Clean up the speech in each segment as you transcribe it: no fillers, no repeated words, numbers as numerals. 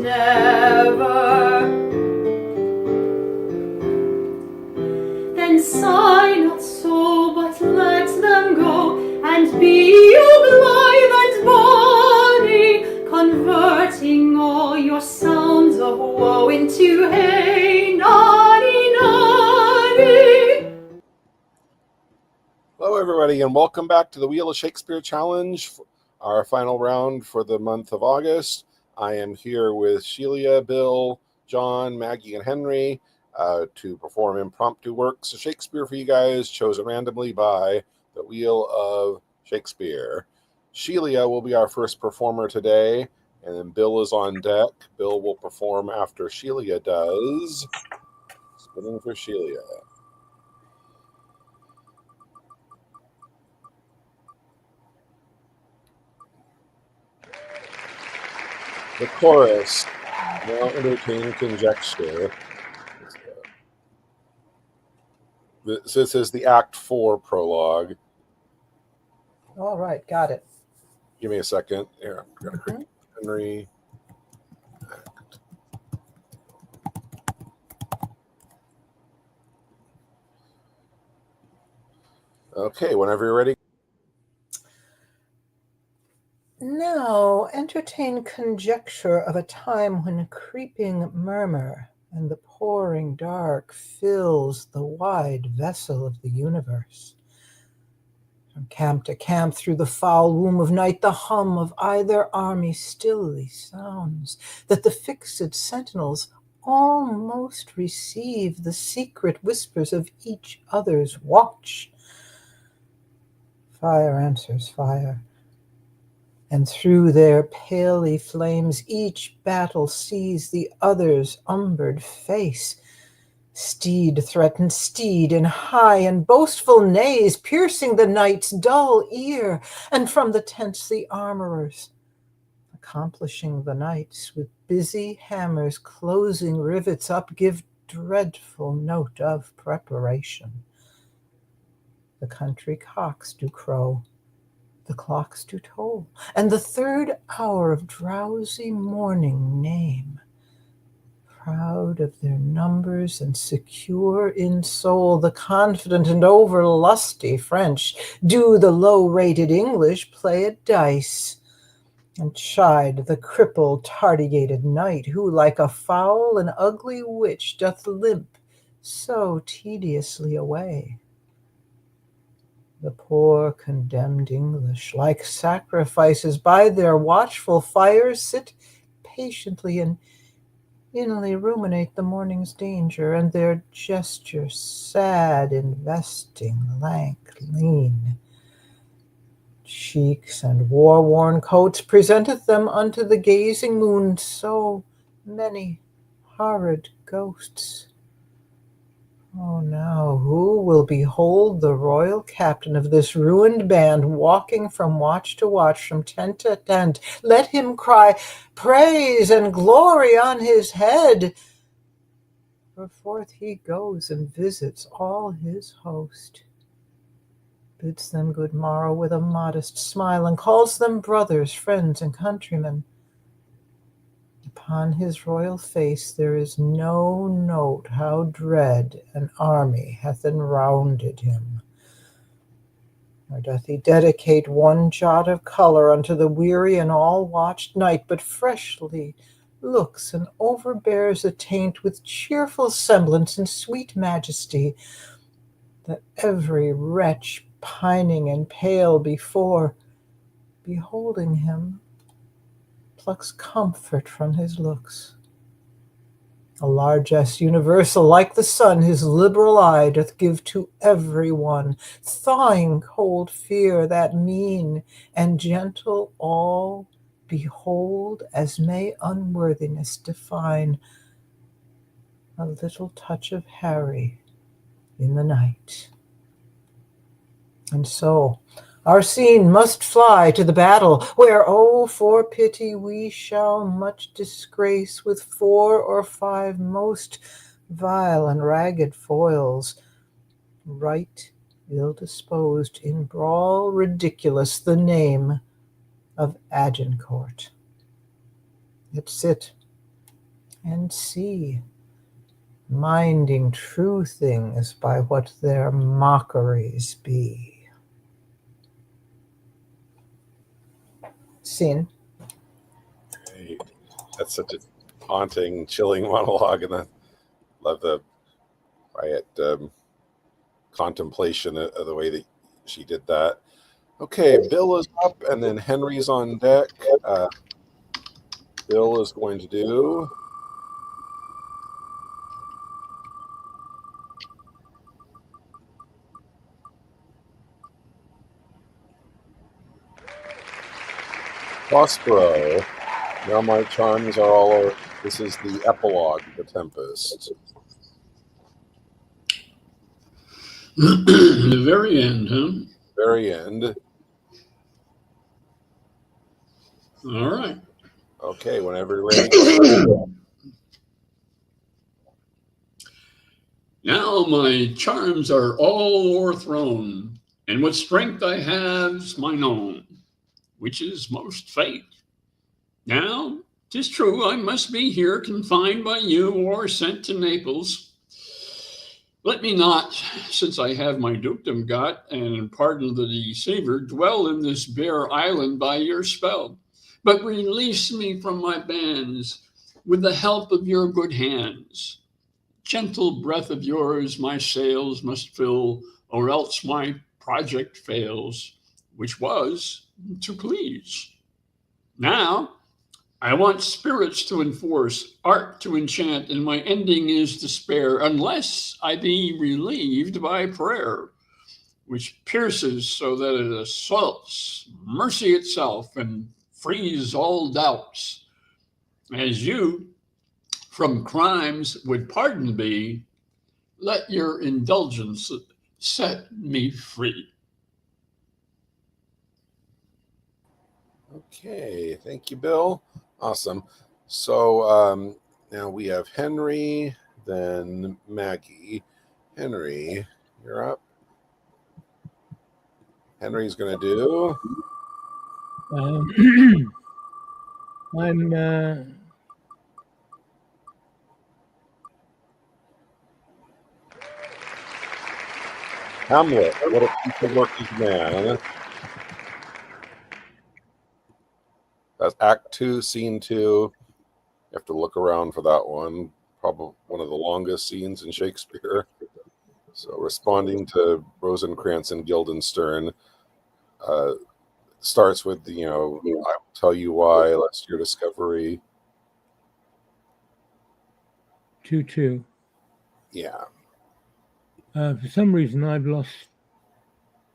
never. Then sigh not so, but let them go, and be you blithe and bonny, converting all your sounds of woe into hey, nonny, nonny. Hello, everybody, and welcome back to the Wheel of Shakespeare Challenge, our final round for the month of August. I am here with Sheila, Bill, John, Maggie, and Henry to perform impromptu works of Shakespeare for you guys, chosen randomly by the Wheel of Shakespeare. Sheila will be our first performer today, and then Bill is on deck. Bill will perform after Sheila does. Spinning for Sheila. The chorus, now entertain conjecture. This is the Act 4 prologue. All right, got it. Give me a second. Here, I'm going to create Henry. Okay, whenever you're ready. Now, entertain conjecture of a time when creeping murmur and the pouring dark fills the wide vessel of the universe. From camp to camp through the foul womb of night, the hum of either army stilly sounds, that the fixed sentinels almost receive the secret whispers of each other's watch. Fire answers fire, and through their palely flames each battle sees the other's umbered face. Steed threatens steed in high and boastful neighs, piercing the knight's dull ear, and from the tents the armorers, accomplishing the knights with busy hammers closing rivets up, give dreadful note of preparation. The country cocks do crow, the clocks do toll, and the third hour of drowsy morning name. Proud of their numbers and secure in soul, the confident and over-lusty French do the low-rated English play at dice, and chide the crippled, tardy-gated knight, who, like a foul and ugly witch, doth limp so tediously away. The poor condemned English, like sacrifices, by their watchful fires sit patiently and inly ruminate the morning's danger, and their gesture sad, investing, lank, lean. Cheeks and war-worn coats presenteth them unto the gazing moon, so many horrid ghosts. Oh, now who will behold the royal captain of this ruined band walking from watch to watch, from tent to tent? Let him cry, praise and glory on his head. For forth he goes and visits all his host, bids them good morrow with a modest smile, and calls them brothers, friends, and countrymen. Upon his royal face there is no note how dread an army hath enrounded him. Nor doth he dedicate one jot of color unto the weary and all-watched night, but freshly looks and overbears a taint with cheerful semblance and sweet majesty, that every wretch pining and pale before, beholding him, plucks comfort from his looks. A largesse universal, like the sun, his liberal eye doth give to every one, thawing cold fear that mean and gentle all behold, as may unworthiness define. A little touch of Harry in the night. And so our scene must fly to the battle, where, oh, for pity, we shall much disgrace with 4 or 5 most vile and ragged foils, right ill-disposed in brawl ridiculous, the name of Agincourt. Yet sit and see, minding true things by what their mockeries be. Scene. Great. That's such a haunting, chilling monologue, and I love the quiet contemplation of the way that she did that. Okay, Bill is up, and then Henry's on deck. Bill is going to do Prospero. Now my charms are all over. This is the epilogue of The Tempest. The very end, huh? Very end. All right. Okay, whenever you're ready. Now my charms are all o'erthrown, and what strength I have's mine own, which is most fate. Now, 'tis true I must be here confined by you or sent to Naples. Let me not, since I have my dukedom got, and pardon the deceiver, dwell in this bare island by your spell, but release me from my bands with the help of your good hands. Gentle breath of yours my sails must fill, or else my project fails, which was to please. Now I want spirits to enforce, art to enchant, and my ending is despair, unless I be relieved by prayer, which pierces so that it assaults mercy itself and frees all doubts. As you from crimes would pardon me, let your indulgence set me free. Okay, thank you, Bill. Awesome. So now we have Henry, then Maggie. Henry, you're up. Henry's going to do. I'm Hamlet. What a piece of work is man. That's Act 2, Scene 2. You have to look around for that one. Probably one of the longest scenes in Shakespeare. So responding to Rosencrantz and Guildenstern starts with, I will tell you why, lest your discovery. 2-2. Yeah. For some reason, I've lost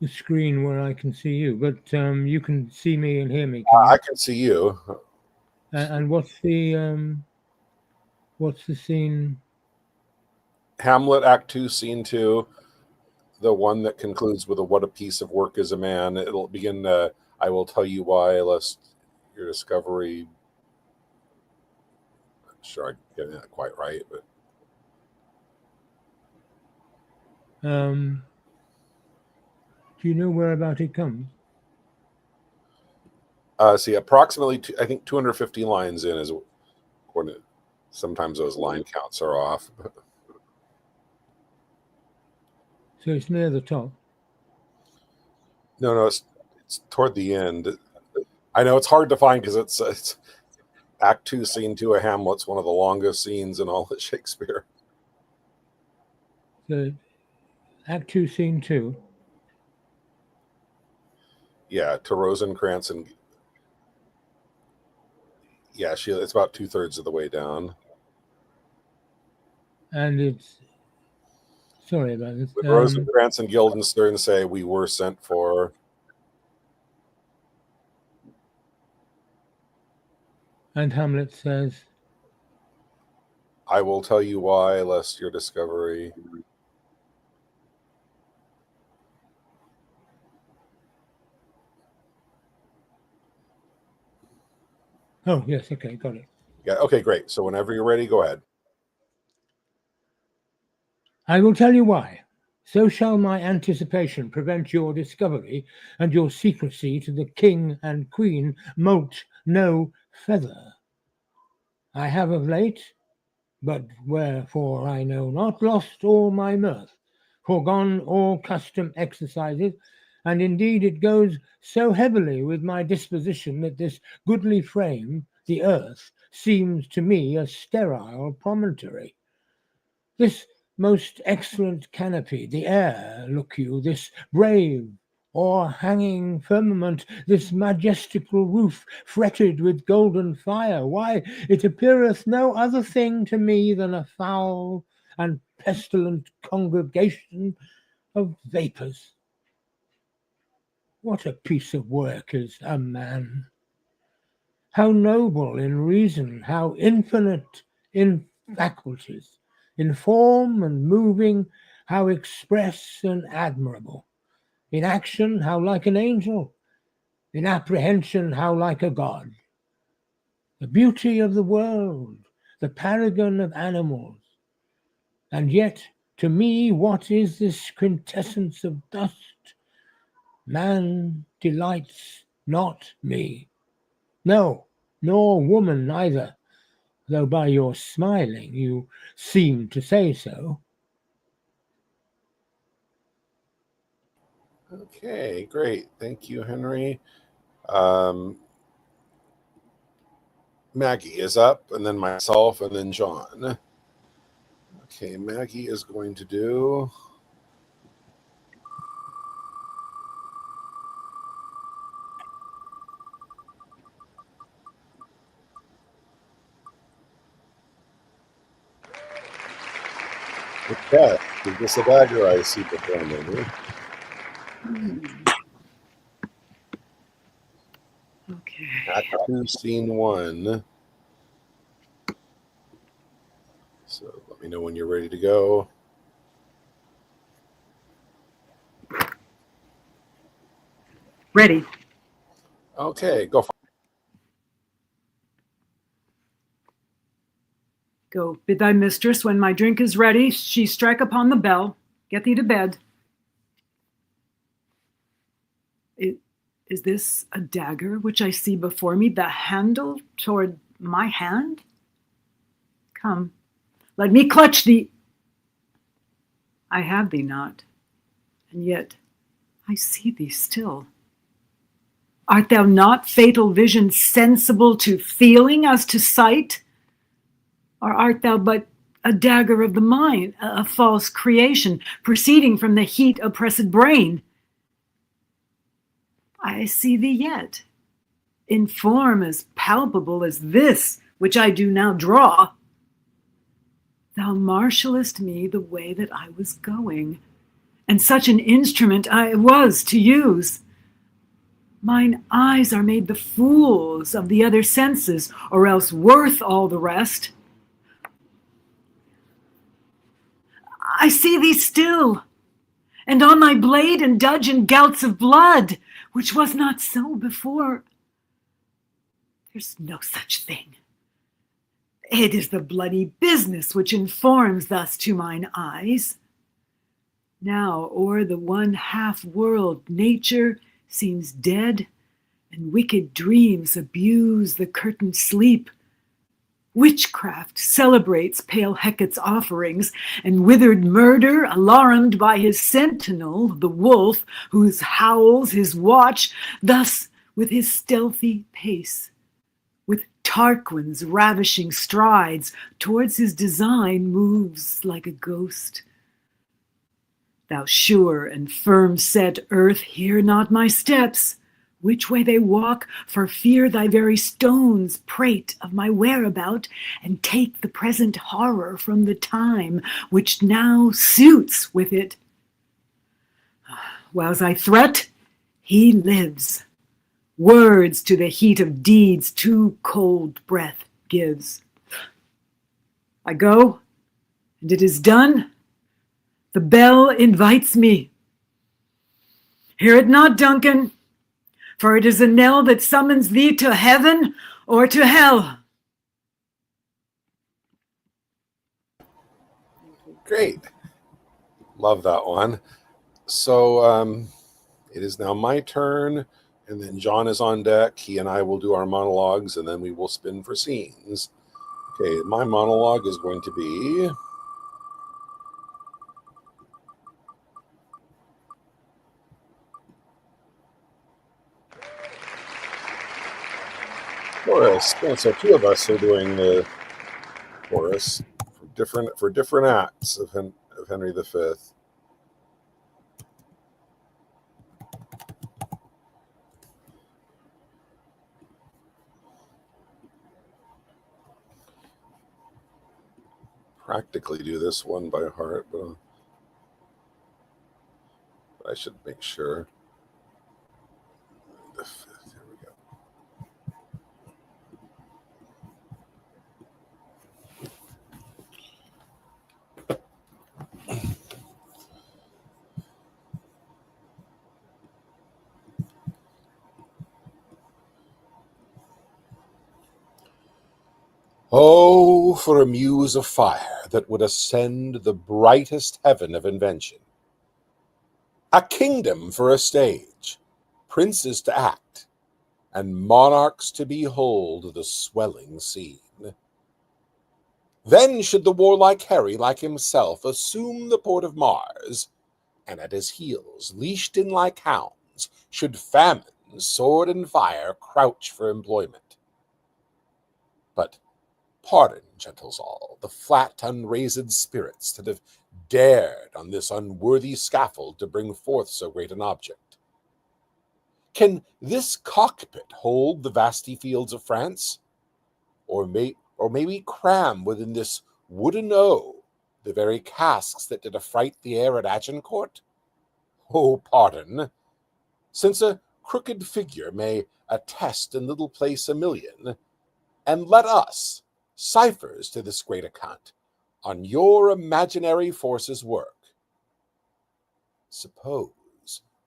the screen where I can see you, but you can see me and hear me. I can see you. And what's the scene? Hamlet, Act 2, Scene 2. The one that concludes with what a piece of work is a man. It'll begin, I will tell you why, lest your discovery. I'm not sure I'm getting that quite right, but. Do you know where about it comes? See, approximately, I think 250 lines in is according to, sometimes those line counts are off. So it's near the top. No, it's toward the end. I know it's hard to find because it's Act 2, Scene 2 of Hamlet's one of the longest scenes in all of Shakespeare. So Act 2, Scene 2. Yeah, to Rosencrantz and yeah, it's about 2/3 of the way down. And it's sorry about this. Rosencrantz and Guildenstern say we were sent for. And Hamlet says, I will tell you why, lest your discovery. oh, yes, okay, got it. Yeah, okay, great. So whenever you're ready, go ahead. I will tell you why. So shall my anticipation prevent your discovery, and your secrecy to the king and queen moult no feather. I have of late but wherefore I know not, lost all my mirth, foregone all custom exercises, and indeed it goes so heavily with my disposition that this goodly frame, the earth, seems to me a sterile promontory. This most excellent canopy, the air, look you, this brave o'erhanging firmament, this majestical roof fretted with golden fire, why, it appeareth no other thing to me than a foul and pestilent congregation of vapours. What a piece of work is a man! How noble in reason, how infinite in faculties, in form and moving, how express and admirable, in action, how like an angel, in apprehension, how like a god. The beauty of the world, the paragon of animals, and yet to me what is this quintessence of dust? Man delights not me. No, nor woman neither, though by your smiling you seem to say so. Okay, great. Thank you, Henry. Um, Maggie is up, and then myself, and then John. Okay, Maggie is going to do... Okay, is this a dagger I see before me? Okay. Act 2, Scene 1. So let me know when you're ready to go. Ready. Okay, go for it. Go bid thy mistress, when my drink is ready, she strike upon the bell. Get thee to bed. Is this a dagger which I see before me, the handle toward my hand? Come, let me clutch thee. I have thee not, and yet I see thee still. Art thou not, fatal vision, sensible to feeling as to sight? Or art thou but a dagger of the mind, a false creation, proceeding from the heat oppressed brain? I see thee yet, in form as palpable as this which I do now draw. Thou marshallest me the way that I was going, and such an instrument I was to use. Mine eyes are made the fools of the other senses, or else worth all the rest. I see thee still, and on thy blade and dudgeon gouts of blood, which was not so before. There's no such thing. It is the bloody business which informs thus to mine eyes. Now o'er the one half world nature seems dead, and wicked dreams abuse the curtained sleep. Witchcraft celebrates pale Hecate's offerings, and withered murder, alarmed by his sentinel, the wolf, whose howls his watch, thus with his stealthy pace, with Tarquin's ravishing strides, towards his design moves like a ghost. Thou sure and firm set earth, hear not my steps, which way they walk, for fear thy very stones prate of my whereabout, and take the present horror from the time which now suits with it. Whiles I threat, he lives. Words to the heat of deeds too cold breath gives. I go, and it is done. The bell invites me. Hear it not, Duncan, for it is a knell that summons thee to heaven or to hell. Great. Love that one. So it is now my turn, and then John is on deck. He and I will do our monologues, and then we will spin for scenes. So John, you are up. Okay. Maggie is up. And then myself, and then John. Okay, John. Okay. Okay. Okay. Okay, my monologue is going to be chorus. Yeah, so two of us are doing the chorus for different acts of Henry V. Practically do this one by heart, but I should make sure. The fifth, here we go. Oh, for a muse of fire that would ascend the brightest heaven of invention. A kingdom for a stage, princes to act, and monarchs to behold the swelling scene. Then should the warlike Harry, like himself, assume the port of Mars, and at his heels, leashed in like hounds, should famine, sword, and fire crouch for employment. But pardon, gentles all, the flat, unraised spirits that have dared on this unworthy scaffold to bring forth so great an object. Can this cockpit hold the vasty fields of France? Or may we cram within this wooden O the very casks that did affright the air at Agincourt? Oh, pardon, since a crooked figure may attest in little place a million, and let us, ciphers to this great account, on your imaginary forces work. Suppose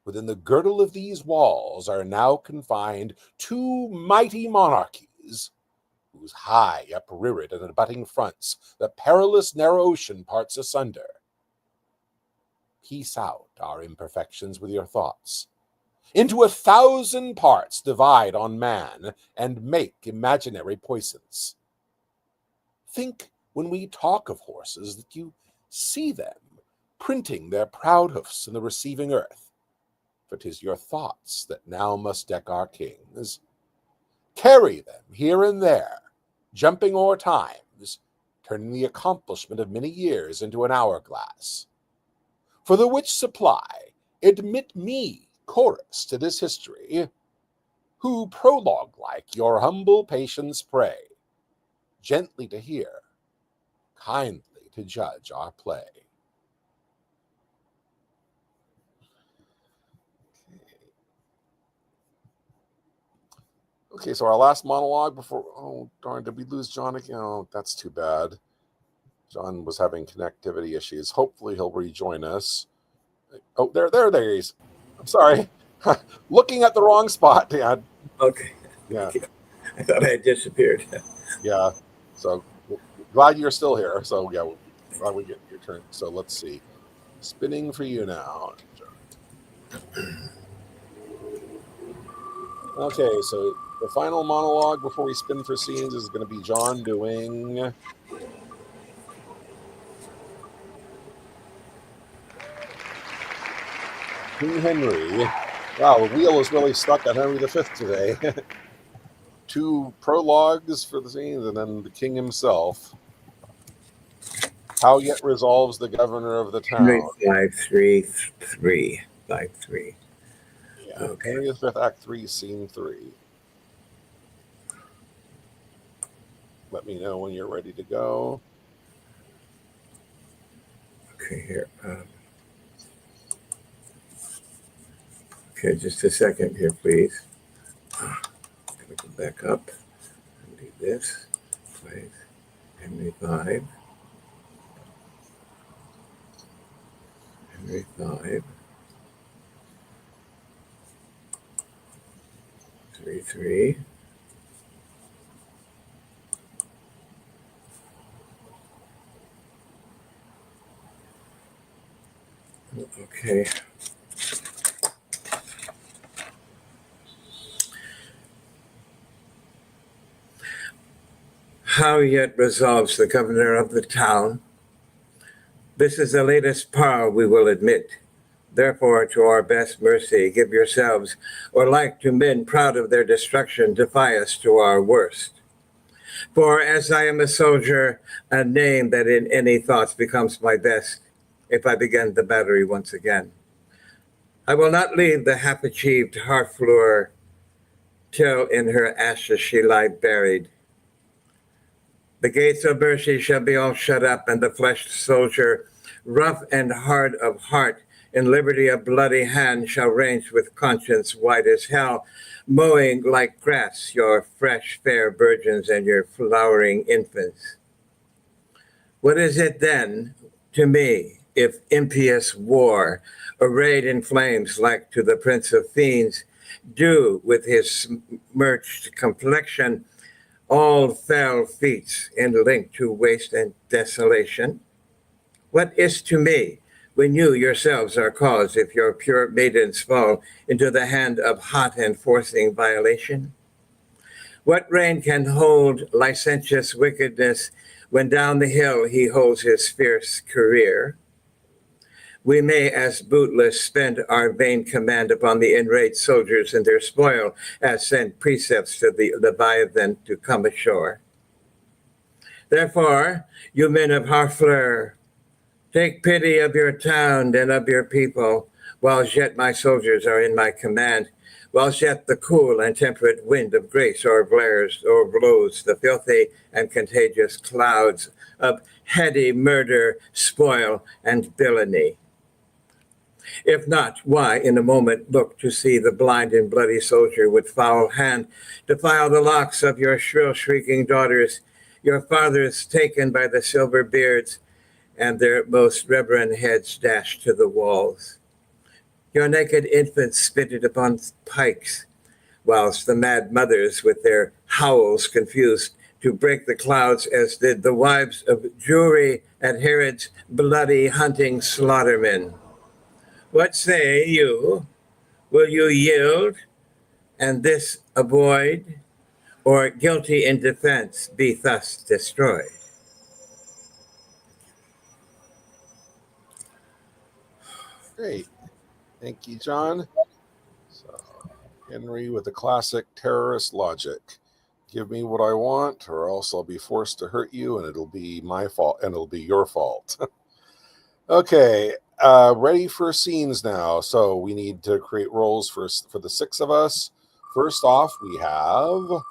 within the girdle of these walls are now confined two mighty monarchies, whose high upreared and abutting fronts the perilous narrow ocean parts asunder. Piece out our imperfections with your thoughts. Into 1,000 parts divide on man, and make imaginary poisons. Think when we talk of horses that you see them printing their proud hoofs in the receiving earth, for 'tis your thoughts that now must deck our kings. Carry them here and there, jumping o'er times, turning the accomplishment of many years into an hourglass. For the which supply, admit me chorus to this history, who prologue-like your humble patience pray, gently to hear, kindly to judge our play. Okay, so our last monologue before, oh darn, did we lose John again? Oh, that's too bad. John was having connectivity issues. Hopefully he'll rejoin us. Oh, there he is. I'm sorry. Looking at the wrong spot, Dad. Okay. Yeah. I thought I had disappeared. Yeah. So glad you're still here. So yeah, glad we get your turn. So let's see. Spinning for you now. Okay, so the final monologue before we spin for scenes is going to be John doing King Henry. Wow, the wheel is really stuck on Henry V today. 2 prologues for the scenes, and then the king himself. How yet resolves the governor of the town. 5-3-3. 5-3. Yeah. Okay. Henry V, Act 3, Scene 3. Let me know when you're ready to go. Okay, here. Okay, just a second here, please. I'm going to go back up and do this. Right. Henry 5. Henry 5. 3-3. Okay. How yet resolves the governor of the town? This is the latest power we will admit. Therefore, to our best mercy, give yourselves, or like to men proud of their destruction, defy us to our worst. For as I am a soldier, a name that in any thoughts becomes my best, if I begin the battery once again. I will not leave the half-achieved Harfleur till in her ashes she lie buried. The gates of mercy shall be all shut up, and the fleshed soldier, rough and hard of heart, in liberty a bloody hand shall range with conscience white as hell, mowing like grass your fresh fair virgins and your flowering infants. What is it then to me if impious war, arrayed in flames like to the prince of fiends, do with his smirched complexion all fell feats in link to waste and desolation? What is to me when you yourselves are cause if your pure maidens fall into the hand of hot and forcing violation? What reign can hold licentious wickedness when down the hill he holds his fierce career? We may, as bootless, spend our vain command upon the enraged soldiers and their spoil, as send precepts to the Leviathan to come ashore. Therefore, you men of Harfleur, take pity of your town and of your people, whilst yet my soldiers are in my command, whilst yet the cool and temperate wind of grace o'erblows the filthy and contagious clouds of heady murder, spoil, and villainy. If not, why in a moment look to see the blind and bloody soldier with foul hand defile the locks of your shrill shrieking daughters, your fathers taken by the silver beards, and their most reverend heads dashed to the walls. Your naked infants spitted upon pikes, whilst the mad mothers with their howls confused to break the clouds as did the wives of Jewry at Herod's bloody hunting slaughtermen. What say you? Will you yield and this avoid, or guilty in defense be thus destroyed? Great. Thank you, John. So, Henry with the classic terrorist logic. Give me what I want, or else I'll be forced to hurt you, and it'll be my fault, and it'll be your fault. Okay, ready for scenes now. So we need to create roles for the six of us. First off, we have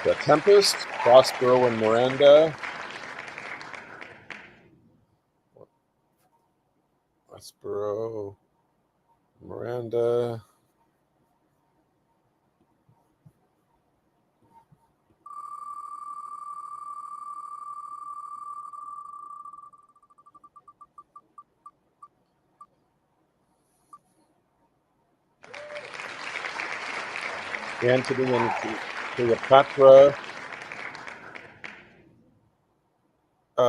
the Tempest, Prospero, and Miranda. Prospero, Miranda. Antony and Cleopatra.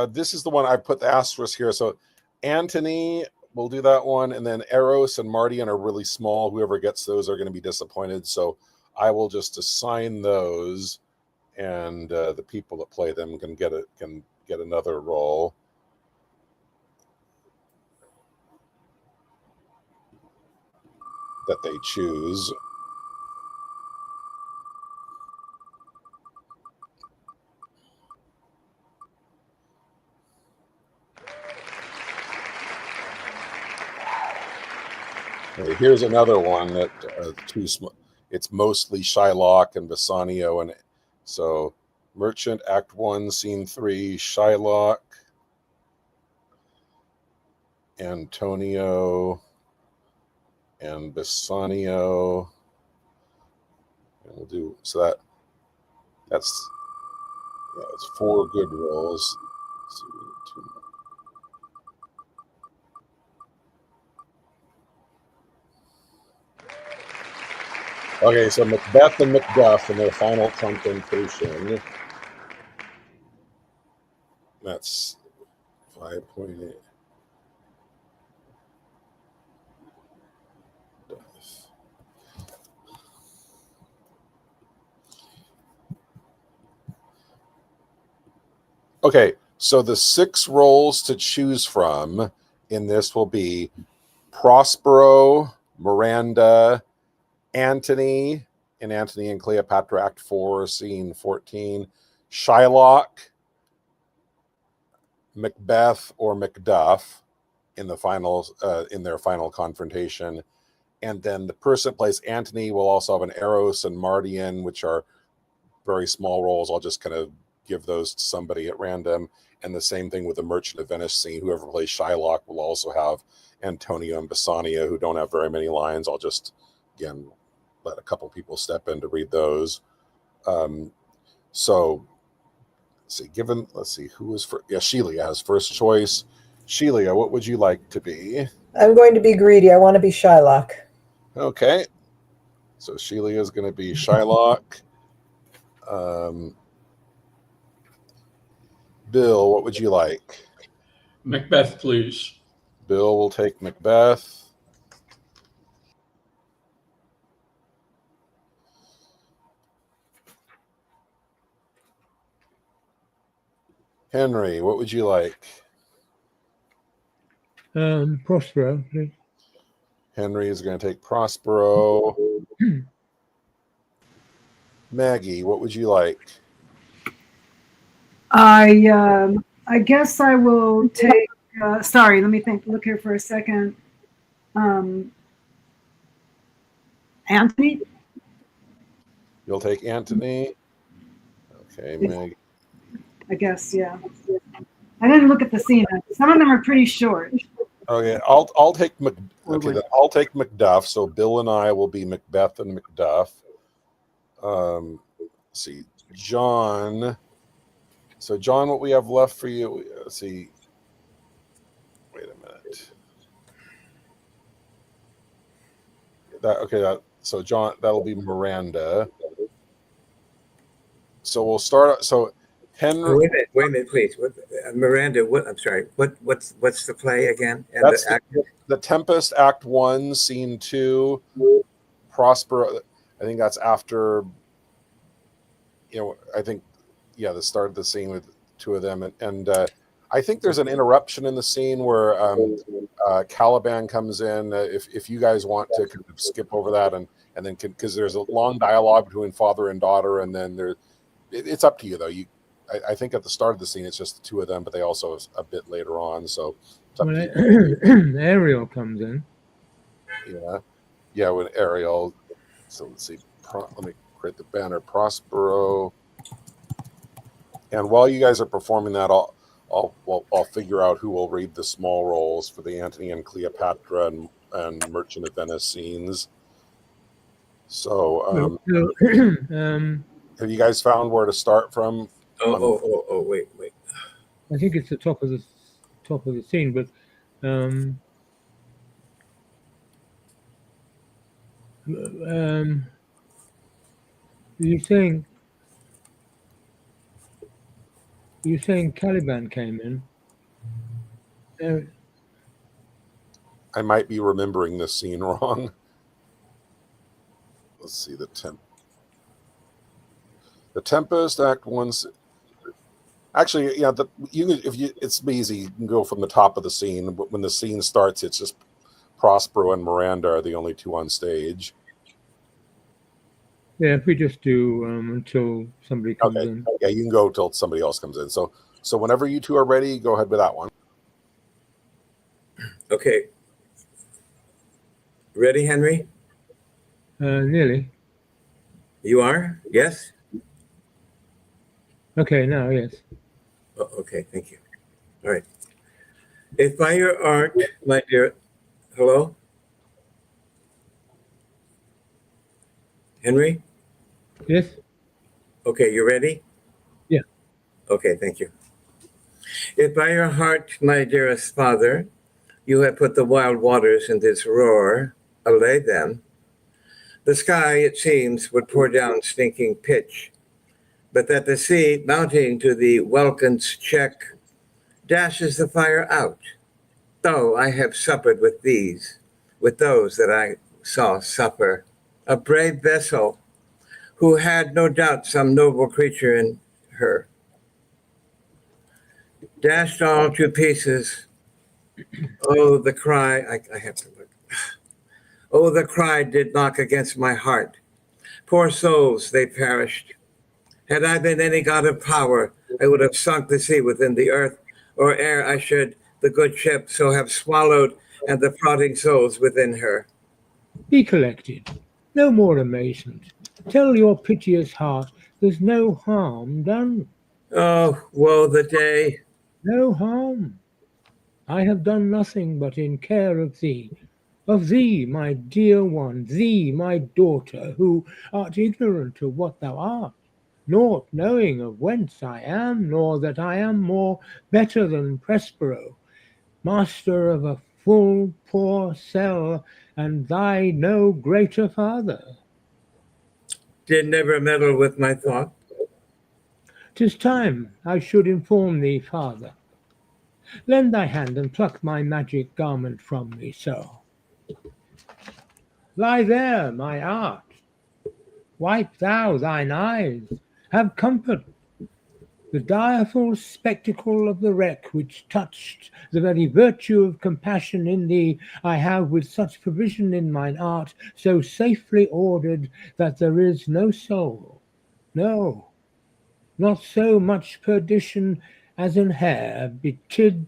This is the one I put the asterisk here. So Antony, we'll do that one. And then Eros and Mardian are really small. Whoever gets those are going to be disappointed. So I will just assign those, and the people that play them can get another role. That they choose. Okay, here's another one that it's mostly Shylock and Bassanio, and so Merchant Act 1 Scene 3 Shylock, Antonio, and Bassanio, and we'll do so that's it's 4 good roles. Let's see, 2 more. Okay, so Macbeth and Macduff in their final confrontation. That's 5.8. Okay, so the 6 roles to choose from in this will be Prospero, Miranda, Antony in Antony and Cleopatra Act 4, Scene 14, Shylock, Macbeth or Macduff in the finals, in their final confrontation, and then the person that plays Antony will also have an Eros and Mardian, which are very small roles. I'll just kind of give those to somebody at random. And the same thing with the Merchant of Venice scene. Whoever plays Shylock will also have Antonio and Bassanio, who don't have very many lines. I'll just, again, let a couple people step in to read those. So, let's see, who is for, yeah, Shelia has first choice. Shelia, what would you like to be? I'm going to be greedy. I want to be Shylock. Okay. So Shelia is going to be Shylock. Bill, what would you like? Macbeth, please. Bill will take Macbeth. Henry, what would you like? Prospero, please. Henry is going to take Prospero. Maggie, what would you like? I guess I will take. Sorry, let me think. Look here for a second. Anthony. You'll take Antony. Okay, Maggie. I guess, yeah. I didn't look at the scene. Some of them are pretty short. Okay, I'll take then I'll take Macduff. So Bill and I will be Macbeth and Macduff. Let's see, John. So John, what we have left for you? Let's see. Wait a minute. So John, that'll be Miranda. So we'll start. So Henry. Wait a minute, please. Miranda, I'm sorry. What's the play again? And That's the Tempest, Act 1, Scene 2. Prospero. I think that's after. I think, the start of the scene with 2 of them, and I think there's an interruption in the scene where Caliban comes in. If you guys want to kind of skip over that and then because there's a long dialogue between father and daughter, and then it's up to you though. I think at the start of the scene it's just the 2 of them, but they also have a bit later on. So it's up to you. Ariel comes in. Yeah, when Ariel. So let's see. Let me create the banner. Prospero. And while you guys are performing that, I'll figure out who will read the small roles for the Antony and Cleopatra and Merchant of Venice scenes. So, have you guys found where to start from? Wait. I think it's the top of the scene, but you're saying Caliban came in? I might be remembering this scene wrong. Let's see, the Tempest, Act 1. Actually, it's easy. You can go from the top of the scene. But when the scene starts, it's just Prospero and Miranda are the only 2 on stage. Yeah, if we just do until somebody comes in. Yeah, you can go till somebody else comes in. So whenever you 2 are ready, go ahead with that one. Okay. Ready, Henry? Nearly. You are? Yes? Okay, now, yes. Oh, okay, thank you. All right. If by your art, my dear... Hello? Henry? Yes? Okay, you ready? Yeah. Okay, thank you. If by your heart, my dearest father, you have put the wild waters in this roar, allay them, the sky, it seems, would pour down stinking pitch, but that the sea, mounting to the welkin's check, dashes the fire out. Though I have suppered with those that I saw suffer, a brave vessel who had no doubt some noble creature in her. dashed all to pieces. Oh, the cry, I have to look. Oh, the cry did knock against my heart. Poor souls, they perished. Had I been any god of power, I would have sunk the sea within the earth, or ere I should the good ship so have swallowed and the prodding souls within her. Be collected. No more amazement. Tell your piteous heart there's no harm done. Oh, woe the day. No harm. I have done nothing but in care of thee, my dear one, thee, my daughter, who art ignorant of what thou art, naught knowing of whence I am, nor that I am more better than Prospero, master of a full poor cell, and thy no greater father. Did never meddle with my thought. 'Tis time I should inform thee, father. Lend thy hand and pluck my magic garment from me, so. Lie there, my art. Wipe thou thine eyes. Have comfort. The direful spectacle of the wreck which touched the very virtue of compassion in thee, I have with such provision in mine art, so safely ordered that there is no soul, no, not so much perdition as an hair betid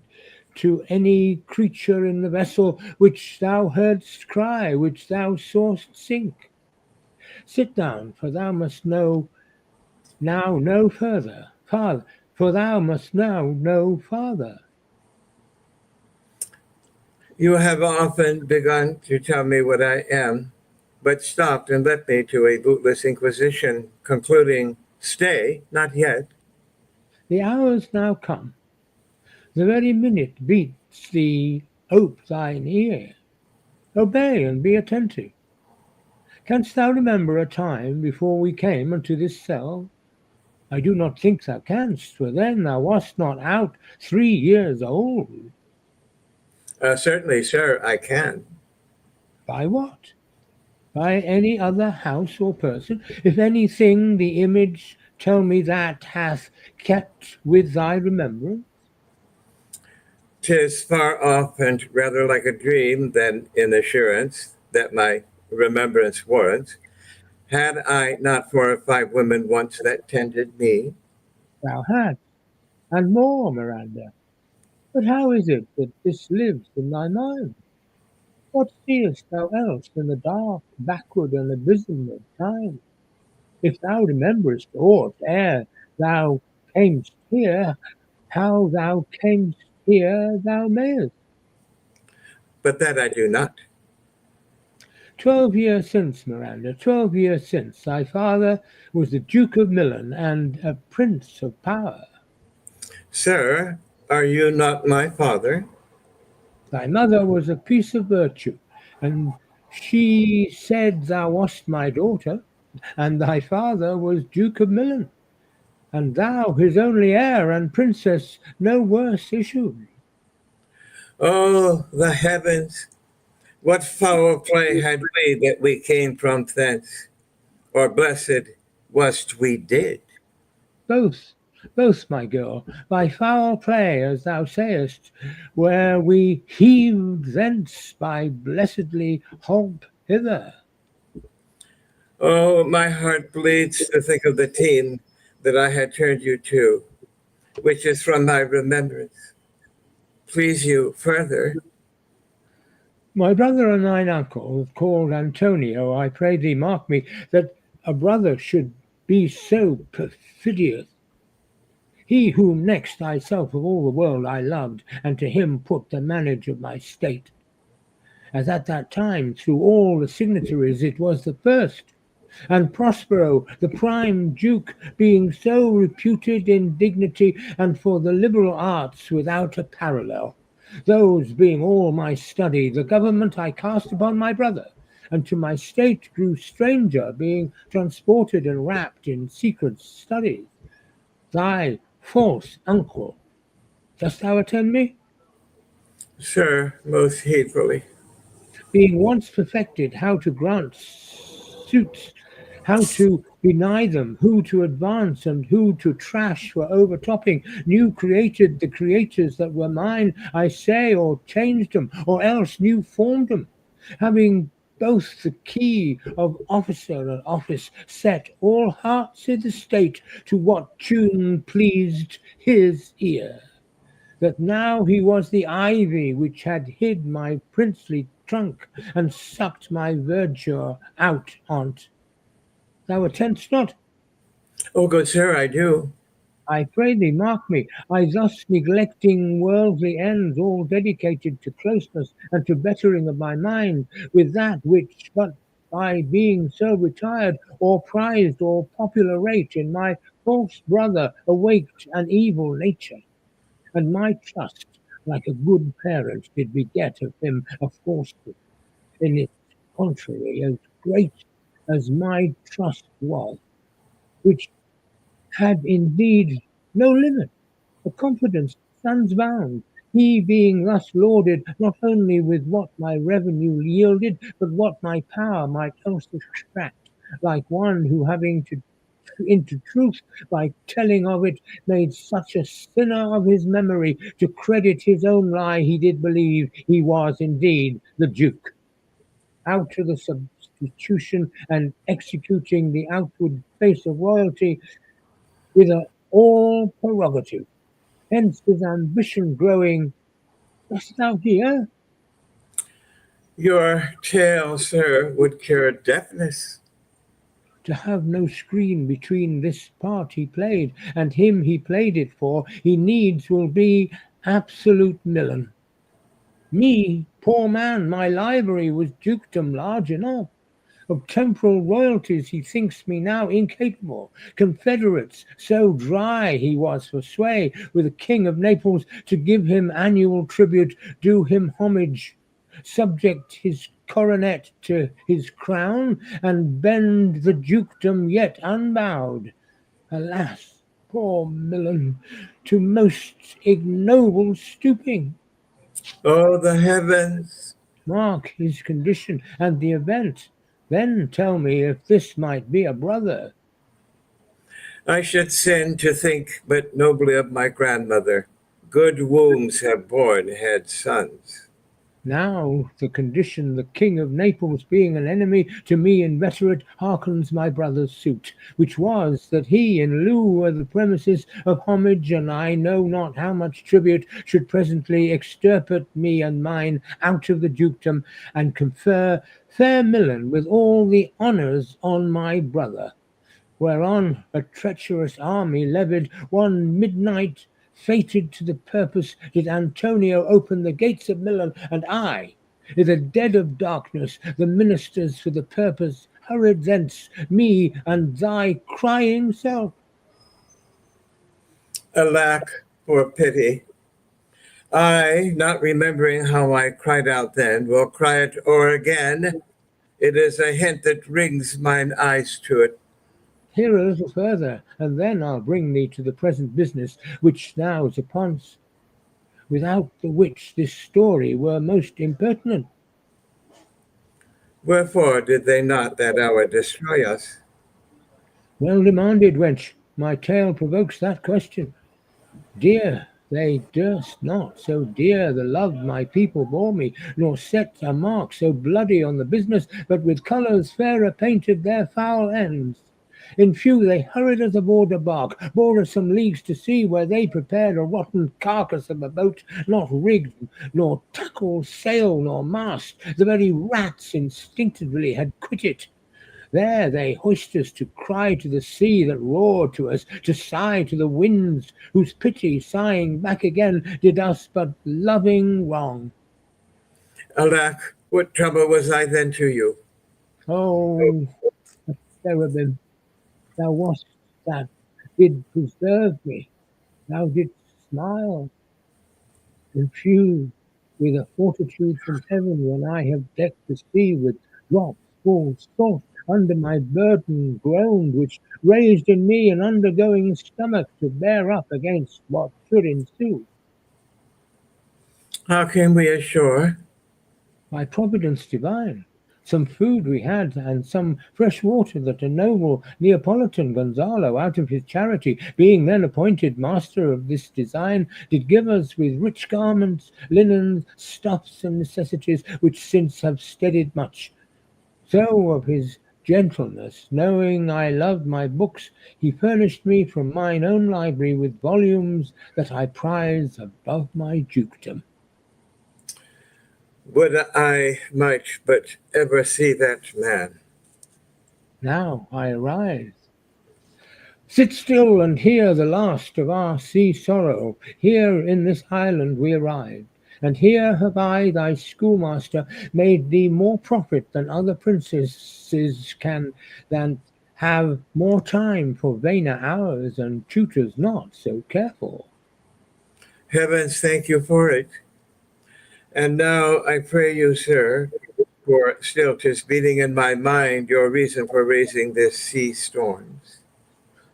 to any creature in the vessel which thou heardst cry, which thou saw'st sink. Sit down, for thou must know now no further, father, for thou must now know farther. You have often begun to tell me what I am, but stopped and left me to a bootless inquisition, concluding, stay, not yet. The hour's now come. The very minute beats thee, ope thine ear. Obey and be attentive. Canst thou remember a time before we came unto this cell? I do not think thou canst, for then thou wast not out 3 years old. Certainly, sir, I can. By what? By any other house or person? If anything, the image tell me that hath kept with thy remembrance. 'Tis far off and rather like a dream than in assurance that my remembrance warrants. Had I not 4 or 5 women once that tended me? Thou hadst, and more, Miranda. But how is it that this lives in thy mind? What seest thou else in the dark, backward and abysm of time? If thou rememberest aught ere thou camest here, how thou camest here thou mayest. But that I do not. 12 years since, Miranda, 12 years since, thy father was the Duke of Milan and a prince of power. Sir, are you not my father? Thy mother was a piece of virtue, and she said thou wast my daughter, and thy father was Duke of Milan, and thou his only heir and princess no worse issued. Oh, the heavens! What foul play had we that we came from thence? Or blessed was't we did? Both, my girl, by foul play, as thou sayest, where we heaved thence by blessedly hogged hither. Oh, my heart bleeds to think of the team that I had turned you to, which is from my remembrance. Please you further. My brother and thine uncle, called Antonio, I pray thee mark me, that a brother should be so perfidious. He whom next thyself of all the world I loved, and to him put the manage of my state. As at that time through all the signatories it was the first, and Prospero, the prime duke, being so reputed in dignity and for the liberal arts without a parallel. Those being all my study, the government I cast upon my brother, and to my state grew stranger, being transported and wrapped in secret studies. Thy false uncle, dost thou attend me? Sir, most heedfully. Being once perfected how to grant suits how to deny them, who to advance and who to trash for overtopping. New created the creators that were mine, I say, or changed them, or else new formed them, having both the key of officer and office, set all hearts in the state to what tune pleased his ear. That now he was the ivy which had hid my princely trunk, and sucked my verdure out on't. Thou attend'st not? Oh, good sir, I do. I pray thee, mark me. I thus neglecting worldly ends, all dedicated to closeness and to bettering of my mind, with that which but by being so retired, or prized, or popular rate, in my false brother awaked an evil nature, and my trust, like a good parent, did beget of him a falsehood, in its contrary, as great as my trust was, which had indeed no limit, a confidence sans bounds, he being thus lauded not only with what my revenue yielded, but what my power might else extract, like one who having to into truth by telling of it made such a sinner of his memory to credit his own lie he did believe he was indeed the Duke. Out to the substitution and executing the outward face of royalty with a all prerogative. Hence his ambition growing. Dost thou hear? Your tale, sir, would cure deafness. To have no screen between this part he played and him he played it for, he needs will be absolute villain. Me, poor man, my library was dukedom large enough. Of temporal royalties he thinks me now incapable. Confederates, so dry he was for sway, with the King of Naples to give him annual tribute, do him homage, subject his coronet to his crown, and bend the dukedom yet unbowed. Alas, poor Millen, to most ignoble stooping. Oh, the heavens! Mark his condition and the event. Then tell me if this might be a brother. I should sin to think but nobly of my grandmother. Good wombs have borne had sons. Now the condition, the King of Naples being an enemy to me inveterate, hearkens my brother's suit, which was that he, in lieu of the premises of homage, and I know not how much tribute, should presently extirpate me and mine out of the dukedom, and confer fair Milan with all the honours on my brother. Whereon a treacherous army levied one midnight, fated to the purpose, did Antonio open the gates of Milan, and I, in the dead of darkness, the ministers for the purpose hurried thence, me and thy crying self. Alack, for pity! I, not remembering how I cried out then, will cry it o'er again. It is a hint that rings mine eyes to it. Hear a little further, and then I'll bring thee to the present business which now is upon's, without the which this story were most impertinent. Wherefore did they not that hour destroy us? Well demanded, wench. My tale provokes that question. Dear, they durst not, so dear the love my people bore me, nor set a mark so bloody on the business, but with colours fairer painted their foul ends. In few they hurried us aboard a bark, bore us some leagues to sea, where they prepared a rotten carcass of a boat, not rigged, nor tackle, sail, nor mast. The very rats instinctively had quit it. There they hoist us to cry to the sea that roared to us, to sigh to the winds, whose pity, sighing back again, did us but loving wrong. Alack, what trouble was I then to you? Oh, cherubim, thou wast that did preserve me. Thou didst smile, infused with a fortitude from heaven, when I have decked the sea with drops full salt under my burden groaned, which raised in me an undergoing stomach to bear up against what should ensue. How came we ashore? By providence divine, Some food we had, and some fresh water that a noble Neapolitan Gonzalo, out of his charity, being then appointed master of this design, did give us with rich garments, linens, stuffs, and necessities, which since have steadied much. So of his gentleness, knowing I loved my books, he furnished me from mine own library with volumes that I prize above my dukedom. Would I might but ever see that man. Now I arise. Sit still and hear the last of our sea sorrow. Here in this island we arrived, and here have I, thy schoolmaster, made thee more profit than other princesses can, than have more time for vainer hours and tutors not so careful. Heavens, thank you for it. And now I pray you, sir, for still 'tis beating in my mind your reason for raising this sea storms.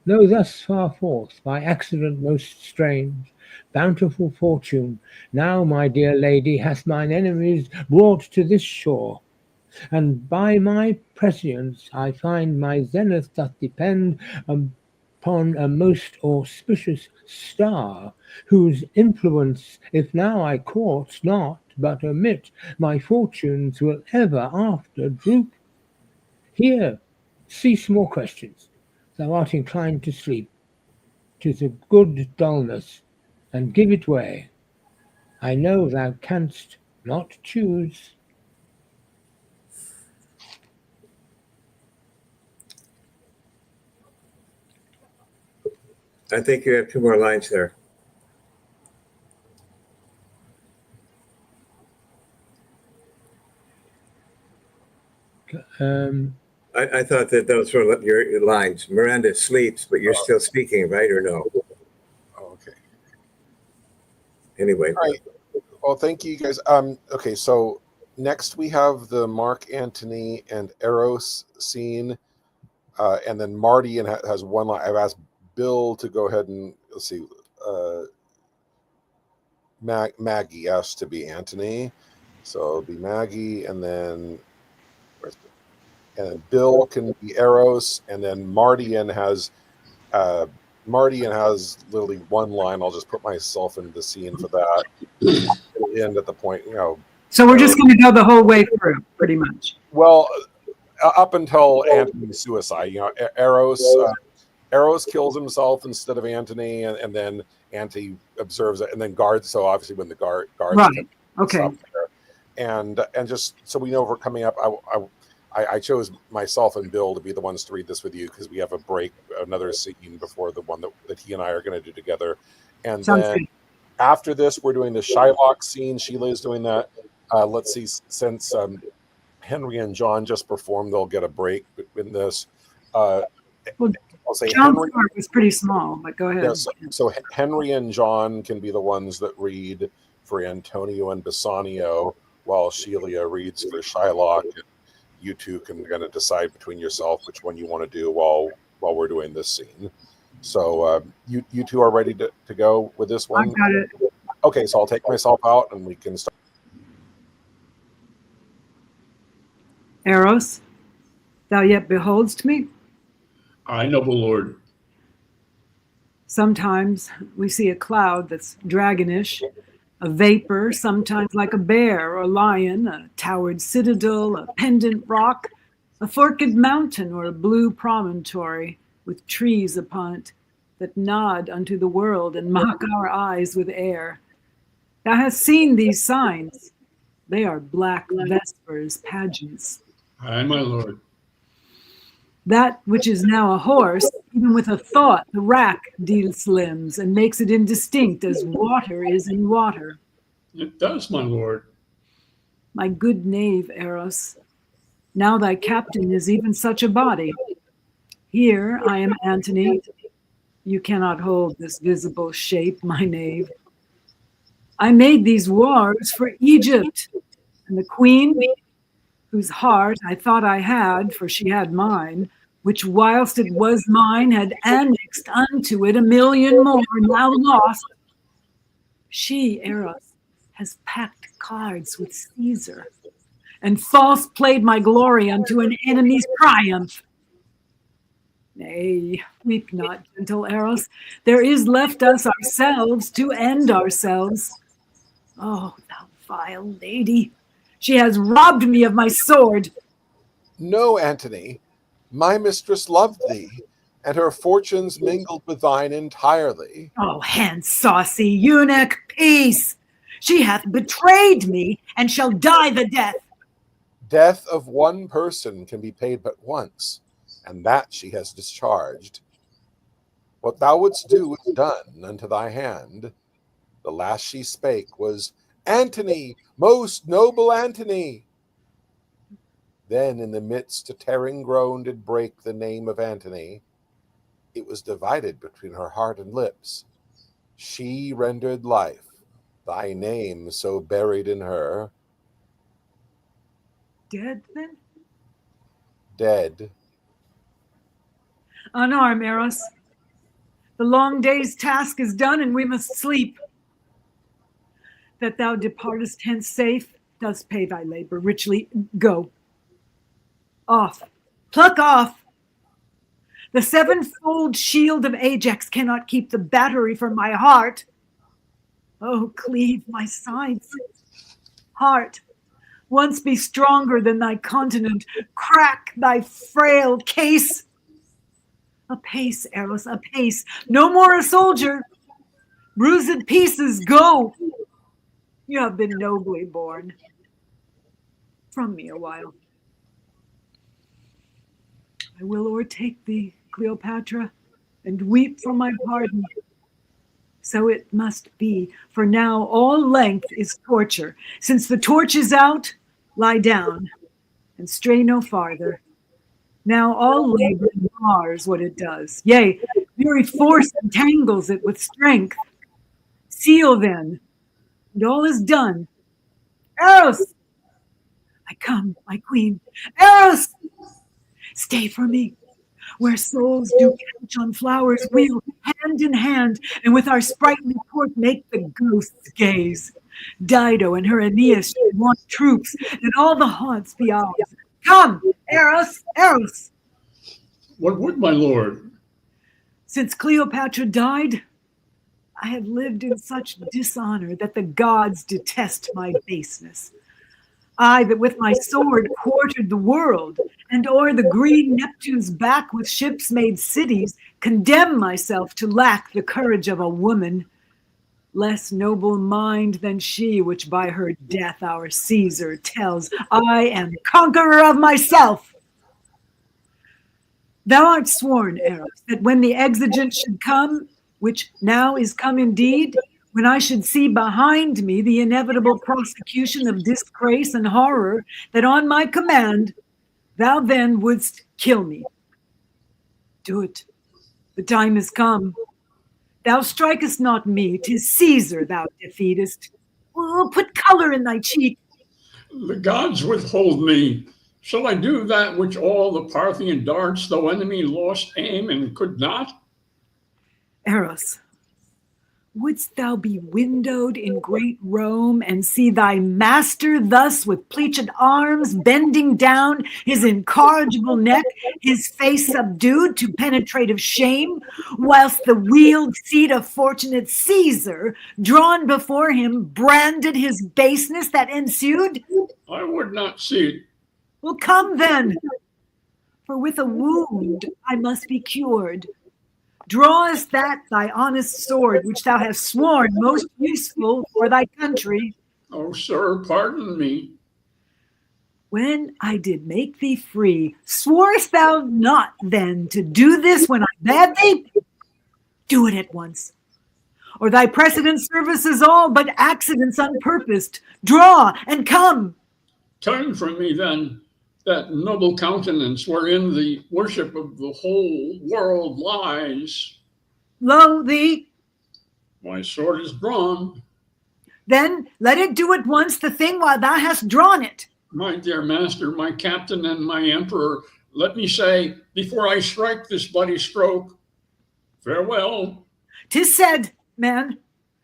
Though thus far forth, by accident most strange, bountiful fortune, now, my dear lady, hath mine enemies brought to this shore, and by my prescience I find my zenith doth depend upon a most auspicious star, whose influence, if now I court not, but omit, my fortunes will ever after droop. Here, cease more questions. Thou art inclined to sleep. 'Tis a good dullness, and give it way. I know thou canst not choose. I think you have 2 more lines there. I thought that those were your lines. Miranda sleeps, but you're still speaking, right, or no? Okay. Anyway. All right. Well, thank you guys. Okay, so next we have the Mark Antony and Eros scene, and then Marty has one line. I've asked Bill to go ahead and let's see. Maggie asked to be Antony, so it'll be Maggie, and then Bill can be Eros, and then Mardian has literally one line. I'll just put myself in the scene for that. It'll end at the point, So we're just going to go the whole way through, pretty much. Well, up until Antony's suicide, Eros kills himself instead of Antony, and then Antony observes it, and then guards. So obviously, when the guards right, okay, and just so we know if we're coming up, I chose myself and Bill to be the ones to read this with you because we have a break, another scene before the one that he and I are going to do together, and sounds then good. After this, we're doing the Shylock scene. Sheila is doing that. Let's see, since Henry and John just performed, they'll get a break in this. Well, I'll say John's Henry part was pretty small, but go ahead. Yes, so Henry and John can be the ones that read for Antonio and Bassanio, while Sheila reads for Shylock. And you two can kind of decide between yourself which one you want to do while we're doing this scene. So you two are ready to go with this one? I got it. Okay, so I'll take myself out and we can start. Eros, thou yet beholdst me? Aye, noble lord. Sometimes we see a cloud that's dragonish, a vapor, sometimes like a bear or lion, a towered citadel, a pendant rock, a forked mountain, or a blue promontory with trees upon it that nod unto the world and mock our eyes with air. Thou hast seen these signs. They are black vespers pageants. Aye, my lord. That which is now a horse, even with a thought, the rack deals limbs and makes it indistinct as water is in water. It does, my lord. My good knave, Eros, now thy captain is even such a body. Here I am Antony. You cannot hold this visible shape, my knave. I made these wars for Egypt, and the queen, whose heart I thought I had, for she had mine, which whilst it was mine had annexed unto it 1,000,000 more, now lost. She, Eros, has packed cards with Caesar, and false played my glory unto an enemy's triumph. Nay, weep not, gentle Eros. There is left us ourselves to end ourselves. Oh, thou vile lady, she has robbed me of my sword. No, Antony, my mistress loved thee, and her fortunes mingled with thine entirely. Oh, hand saucy eunuch, peace! She hath betrayed me, and shall die the death. Death of one person can be paid but once, and that she has discharged. What thou wouldst do is done unto thy hand. The last she spake was, Antony, most noble Antony. Then in the midst a tearing groan did break the name of Antony. It was divided between her heart and lips. She rendered life, thy name so buried in her. Dead, then? Dead. Unarm, Eros. The long day's task is done, and we must sleep. That thou departest hence safe does pay thy labor richly. Go. Off. Pluck off. The sevenfold shield of Ajax cannot keep the battery from my heart. Oh, cleave my sides. Heart, once be stronger than thy continent. Crack thy frail case. A pace, Eros, a pace. No more a soldier. Bruised pieces, go. You have been nobly born. From me a while. I will o'ertake thee, Cleopatra, and weep for my pardon. So it must be, for now all length is torture. Since the torch is out, lie down, and stray no farther. Now all labor mars what it does. Yea, very force entangles it with strength. Seal then, and all is done. Eros! I come, my queen. Eros! Stay for me. Where souls do catch on flowers, we'll hand in hand, and with our sprightly port make the ghosts gaze. Dido and her Aeneas want troops, and all the haunts be ours. Come, Eros, Eros! What would my lord? Since Cleopatra died, I have lived in such dishonor that the gods detest my baseness. I that with my sword quartered the world, and o'er the green Neptune's back with ships made cities, condemn myself to lack the courage of a woman, less noble mind than she which by her death our Caesar tells, I am conqueror of myself. Thou art sworn, Eros, that when the exigent should come, which now is come indeed, when I should see behind me the inevitable prosecution of disgrace and horror, that on my command thou then wouldst kill me. Do it. The time is come. Thou strikest not me, 'tis Caesar thou defeatest. Oh, put color in thy cheek. The gods withhold me. Shall I do that which all the Parthian darts, though enemy lost aim and could not? Eros, wouldst thou be windowed in great Rome and see thy master thus with pleached arms bending down his incorrigible neck, his face subdued to penetrative shame, whilst the wheeled seat of fortunate Caesar, drawn before him, branded his baseness that ensued? I would not see it. Well, come then, for with a wound I must be cured. Drawest that thy honest sword, which thou hast sworn most useful for thy country? Oh, sir, pardon me. When I did make thee free, sworest thou not then to do this when I bade thee? Do it at once, or thy precedent services all but accidents unpurposed. Draw and come. Turn from me then that noble countenance wherein the worship of the whole world lies. Lo thee. My sword is drawn. Then let it do at once the thing while thou hast drawn it. My dear master, my captain, and my emperor, let me say, before I strike this bloody stroke, farewell. 'Tis said, man,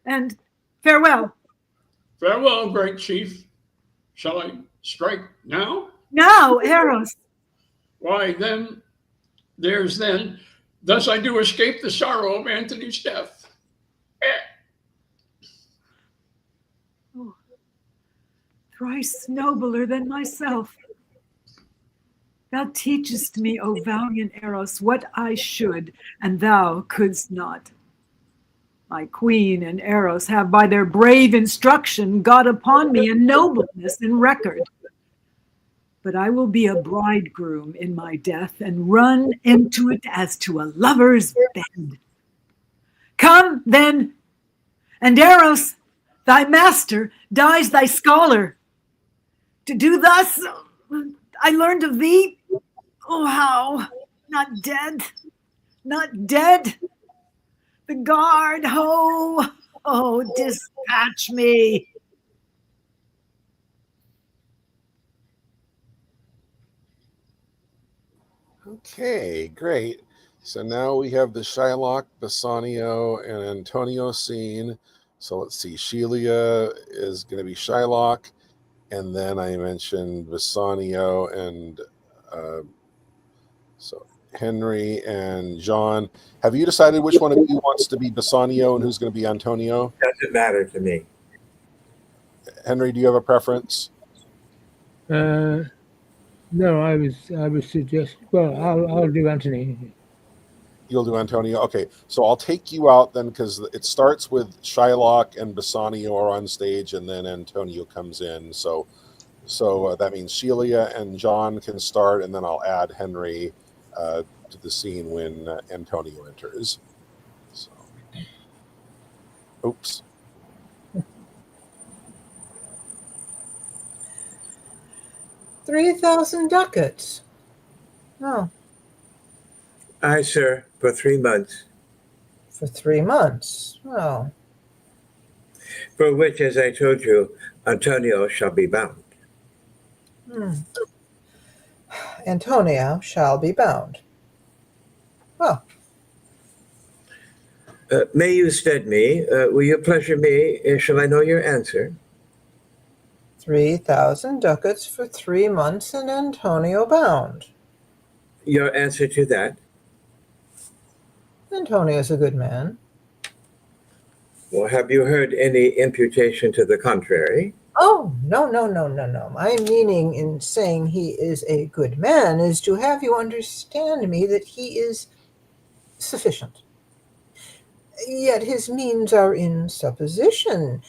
and farewell. Farewell, great chief. Shall I Strike now? Now, Eros. Why, then, thus I do escape the sorrow of Antony's death. Oh, thrice nobler than myself. Thou teachest me, O valiant Eros, what I should, and thou couldst not. My queen and Eros have by their brave instruction got upon me a nobleness in record. But I will be a bridegroom in my death and run into it as to a lover's bed. Come, then, and Eros, thy master, dies thy scholar. To do thus, I learned of thee. Oh, how? Not dead, not dead. The guard, ho, oh, dispatch me. Okay, great. So now we have the Shylock, Bassanio, and Antonio scene. So let's see. Shelia is going to be Shylock, and then I mentioned Bassanio and so Henry and John. Have you decided which one of you wants to be Bassanio and who's going to be Antonio? Doesn't matter to me. Henry, do you have a preference? No, I was suggest. Well, I'll do Anthony. You'll do Antonio. Okay, so I'll take you out then, because it starts with Shylock and Bassanio are on stage, and then Antonio comes in. So that means Shelia and John can start, and then I'll add Henry to the scene when Antonio enters. So, oops. $3,000 ducats. Oh, Aye, sir, for 3 months, for 3 months. Oh, for which, as I told you, Antonio shall be bound. Antonio shall be bound. Well, May you stead me? Will you pleasure me? Shall I know your answer? 3,000 ducats for 3 months and Antonio bound. Your answer to that? Antonio's a good man. Well, have you heard any imputation to the contrary? Oh, no. My meaning in saying he is a good man is to have you understand me that he is sufficient. Yet his means are in supposition.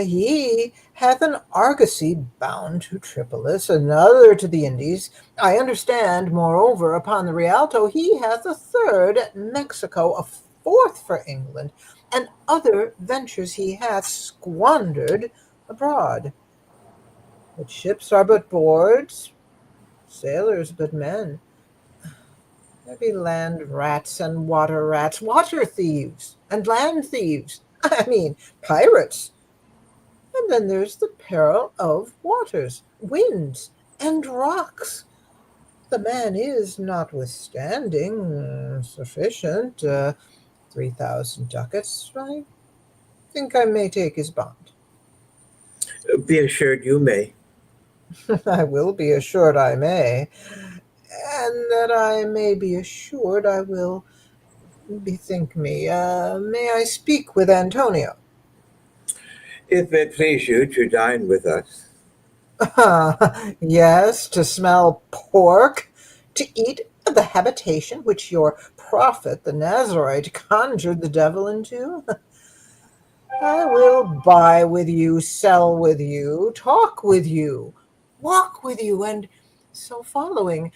He hath an argosy bound to Tripolis, another to the Indies. I understand, moreover, upon the Rialto, he hath a third at Mexico, a fourth for England, and other ventures he hath squandered abroad. But ships are but boards, sailors but men. There be land rats and water thieves and land thieves. I mean, pirates. And then there's the peril of waters, winds, and rocks. The man is, notwithstanding, sufficient. 3,000 ducats. I think I may take his bond. Be assured you may. I will be assured I may. And that I may be assured I will bethink me. May I speak with Antonio? If it please you to dine with us. Yes, to smell pork, to eat of the habitation which your prophet, the Nazarite, conjured the devil into. I will buy with you, sell with you, talk with you, walk with you, and so following.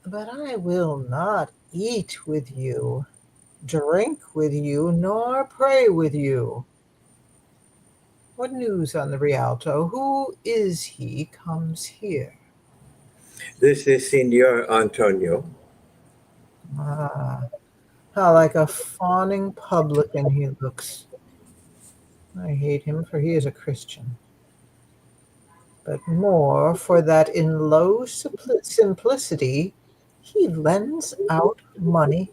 But I will not eat with you, drink with you, nor pray with you. What news on the Rialto? Who is he comes here? This is Signor Antonio. Ah, how like a fawning publican he looks. I hate him, for he is a Christian. But more for that in low simplicity he lends out money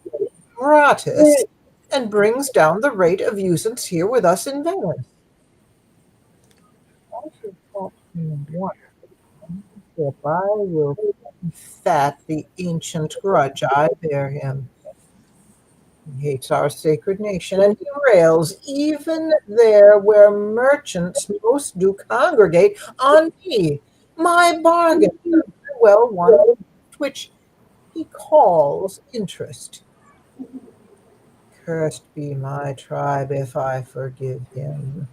gratis and brings down the rate of usance here with us in Venice. Also taught me water. ship, I will fat the ancient grudge I bear him. He hates our sacred nation, and he rails even there where merchants most do congregate on me, my bargain, well won, which he calls interest. Cursed be my tribe if I forgive him.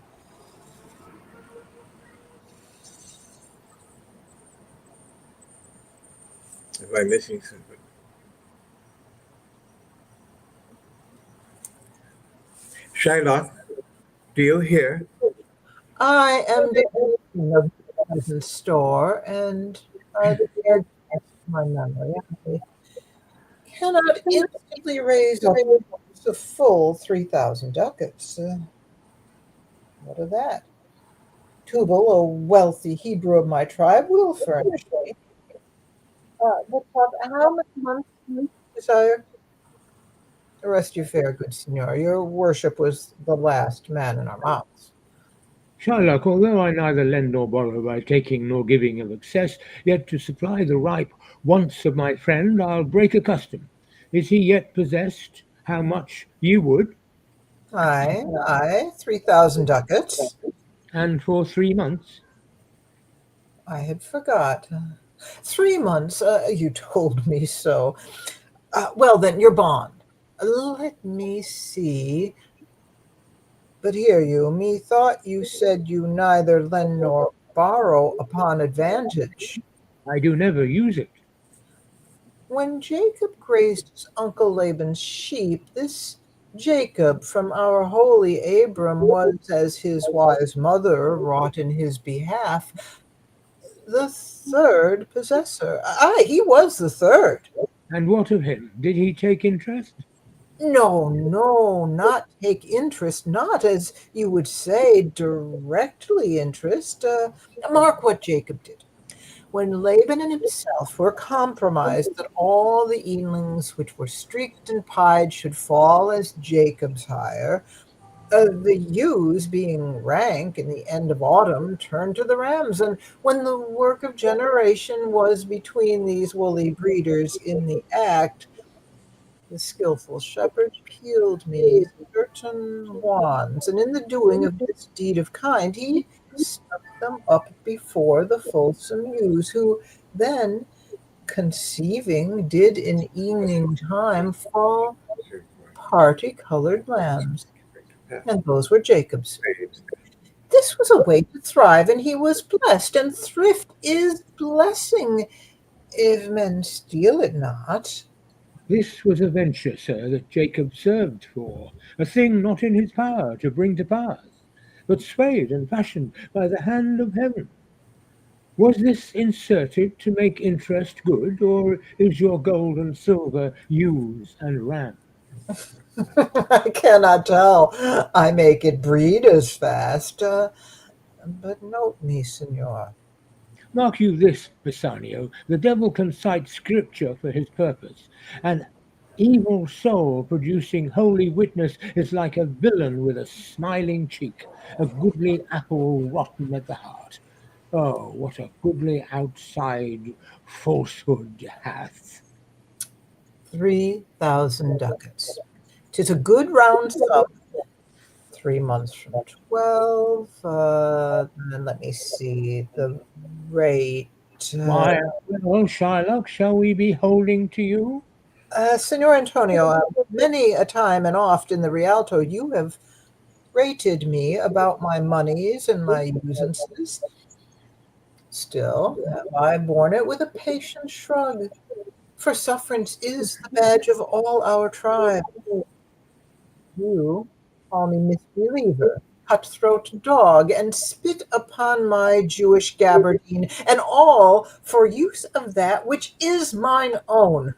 Am I missing something? Shylock, do you hear? I am the king of the present store, and I dare test my memory. I cannot instantly raise up a full 3,000 ducats. What of that? Tubal, a wealthy Hebrew of my tribe, will furnish me. But how much months do you desire? Rest you fair, good signor. Your worship was the last man in our mouths. Shylock, although I neither lend nor borrow by taking nor giving of excess, yet to supply the ripe wants of my friend I'll break a custom. Is he yet possessed? How much you would? Aye, 3,000 ducats. And for 3 months? I had forgot. 3 months, you told me so. Well, then, your bond. Let me see. But hear you, methought you said you neither lend nor borrow upon advantage. I do never use it. When Jacob grazed his uncle Laban's sheep, this Jacob from our holy Abram was, as his wise mother wrought in his behalf, the third possessor. Aye, he was the third. And what of him? Did he take interest? No, not take interest, not as you would say, directly interest. Mark what Jacob did. When Laban and himself were compromised that all the eanlings which were streaked and pied should fall as Jacob's hire, the ewes, being rank in the end of autumn, turned to the rams, and when the work of generation was between these woolly breeders in the act, the skilful shepherd peeled me certain wands, and in the doing of this deed of kind, he stuck them up before the fulsome ewes, who then, conceiving, did in evening time fall party-colored lambs, and those were Jacob's. This was a way to thrive, and he was blessed, and thrift is blessing, if men steal it not. This was a venture, sir, that Jacob served for, a thing not in his power to bring to pass, but swayed and fashioned by the hand of heaven. Was this inserted to make interest good, or is your gold and silver ewes and rams? I cannot tell. I make it breed as fast. But note me, signor. Mark you this, Bassanio, the devil can cite scripture for his purpose. An evil soul producing holy witness is like a villain with a smiling cheek, a goodly apple rotten at the heart. Oh, what a goodly outside falsehood hath. 3,000 ducats. 'Tis a good round sum. 3 months from 12. Then let me see the rate. Why, well, Shylock, shall we be holding to you? Signor Antonio, many a time and oft in the Rialto you have rated me about my moneys and my usances. Still have I borne it with a patient shrug, for sufferance is the badge of all our tribe. You call me misbeliever, cutthroat dog, and spit upon my Jewish gabardine, and all for use of that which is mine own.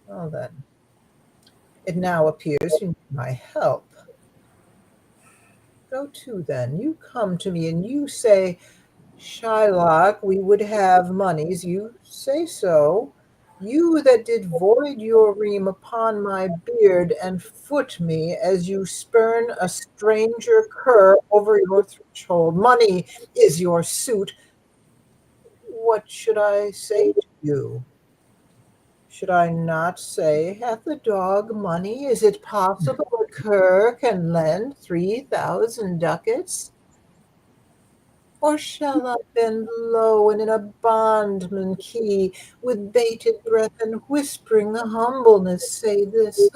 Well then, it now appears you need my help. Go to then, you come to me and you say, Shylock, we would have moneys, you say so. You that did void your ream upon my beard and foot me as you spurn a stranger cur over your threshold. Money is your suit. what should I say to you? Should I not say, hath the dog money? Is it possible a cur can lend 3,000 ducats? Or shall I bend low and in a bondman key, with bated breath and whispering the humbleness, say this: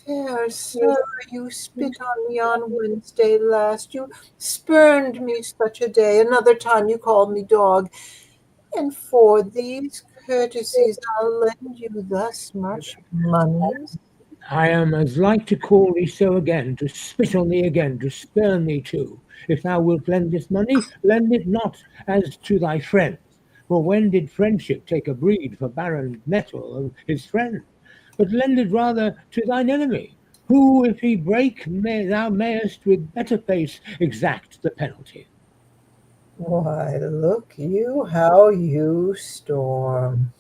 Fair sir, you spit on me on Wednesday last, you spurned me such a day, another time you called me dog, and for these courtesies I'll lend you thus much money. I am as like to call thee so again, to spit on thee again, to spurn thee too. If thou wilt lend this money, lend it not as to thy friends. For when did friendship take a breed for barren metal of his friend? But lend it rather to thine enemy, who, if he break, thou mayest with better face exact the penalty. Why, look you how you storm.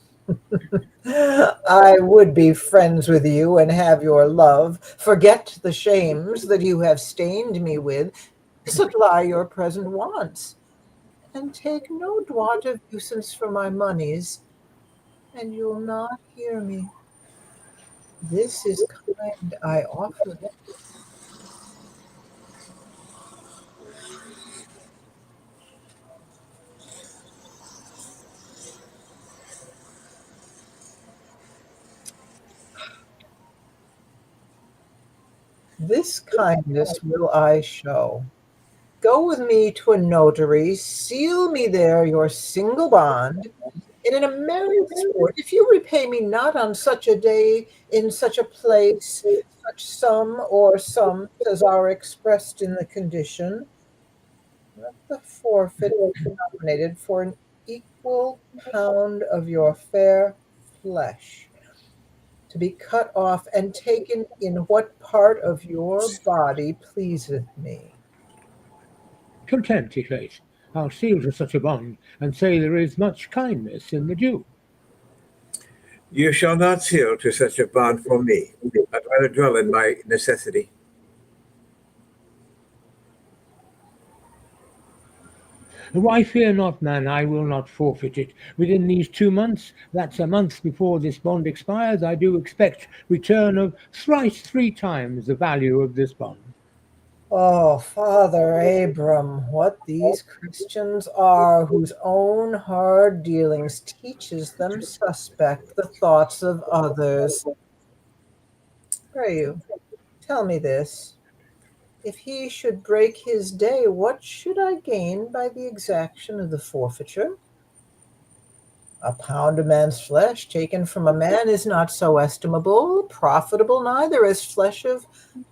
I would be friends with you and have your love, forget the shames that you have stained me with, supply your present wants, and take no draught of usance for my moneys, and you'll not hear me. This is kind I offer. This kindness will I show. Go with me to a notary, seal me there your single bond, and in a merry sport, if you repay me not on such a day, in such a place, such sum or sums as are expressed in the condition, let the forfeit be nominated for an equal pound of your fair flesh, to be cut off and taken in what part of your body pleaseth me. Content, i' faith, I'll seal to such a bond, and say there is much kindness in the Jew. You shall not seal to such a bond for me. I'd rather dwell in my necessity. Why fear not, man, I will not forfeit it. Within these 2 months, that's a month before this bond expires, I do expect return of thrice 3 times the value of this bond. Oh, Father Abram, what these Christians are, whose own hard dealings teaches them suspect the thoughts of others. Pray you, tell me this. If he should break his day, what should I gain by the exaction of the forfeiture? A pound of man's flesh taken from a man is not so estimable, profitable neither as flesh of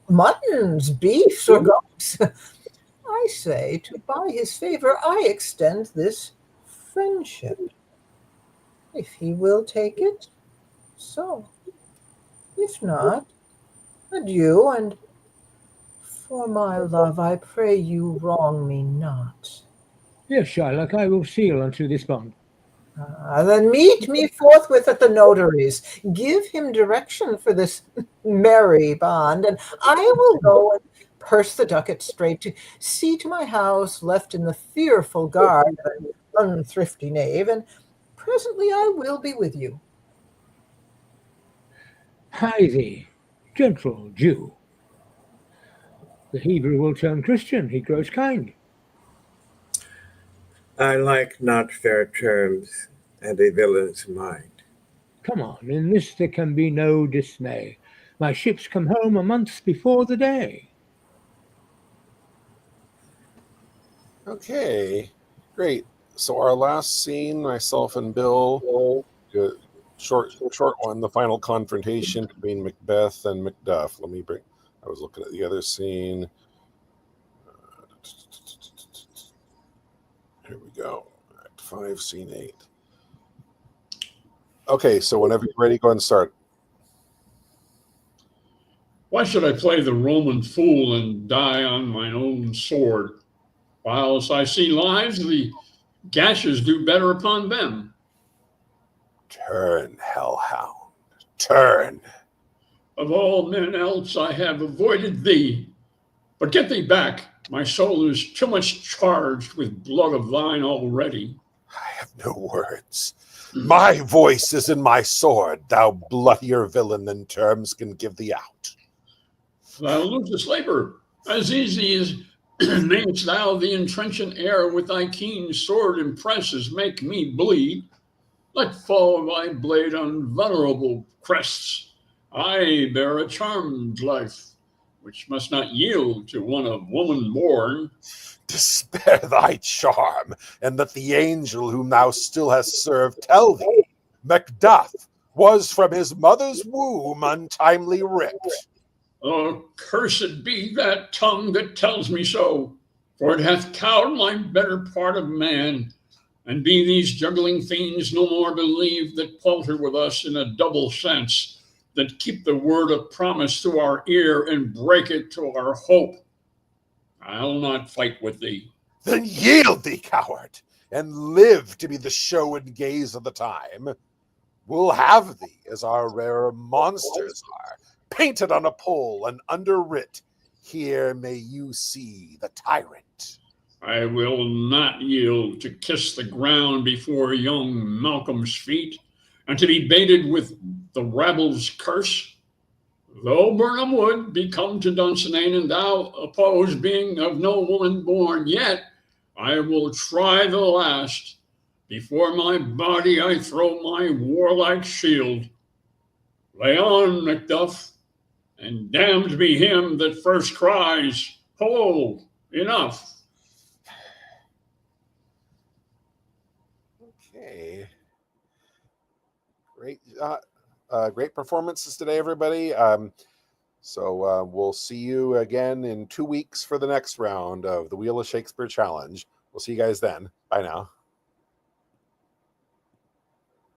muttons, beefs, or goats. I say, to buy his favor, I extend this friendship. If he will take it, so. If not, adieu, and for my love, I pray you wrong me not. Yes, Shylock, I will seal unto this bond. Then meet me forthwith at the notary's. Give him direction for this merry bond, and I will go and purse the ducat straight to see to my house, left in the fearful guard of an unthrifty knave, and presently I will be with you. Hie thee, gentle Jew. The Hebrew will turn Christian, he grows kind. I like not fair terms and a villain's mind. Come on, in this there can be no dismay. My ships come home a month before the day. Okay, great. So our last scene, myself and Bill, short one, the final confrontation between Macbeth and Macduff. I was looking at the other scene. Here we go. Act 5, Scene 8. Okay, so whenever you're ready, go ahead and start. Why should I play the Roman fool and die on mine own sword, whilst I see lives the gashes do better upon them? Turn, hellhound, turn. Of all men else I have avoided thee, but get thee back. My soul is too much charged with blood of thine already. I have no words. My voice is in my sword, thou bloodier villain than terms can give thee out. Thou losest labor, as easy as mayest thou the entrenchant air with thy keen sword impress as make me bleed. Let fall thy blade on vulnerable crests. I bear a charmed life, which must not yield to one of woman born. Spare thy charm, and let the angel whom thou still hast served tell thee, Macduff was from his mother's womb untimely ripped. Oh, cursed be that tongue that tells me so, for it hath cowed my better part of man. And be these juggling fiends no more believed that palter with us in a double sense, that keep the word of promise to our ear and break it to our hope. I'll not fight with thee. Then yield thee, coward, and live to be the show and gaze of the time. We'll have thee as our rare monsters are, painted on a pole and underwrit, here may you see the tyrant. I will not yield to kiss the ground before young Malcolm's feet, and to be baited with the rabble's curse. Though Burnham would be come to Dunsinane, and thou oppose, being of no woman born, yet I will try the last. Before my body I throw my warlike shield. Lay on, Macduff, and damned be him that first cries, Ho, enough. Okay. Great, great performances today, everybody. So we'll see you again in 2 weeks for the next round of the Wheel of Shakespeare Challenge. We'll see you guys then. Bye now.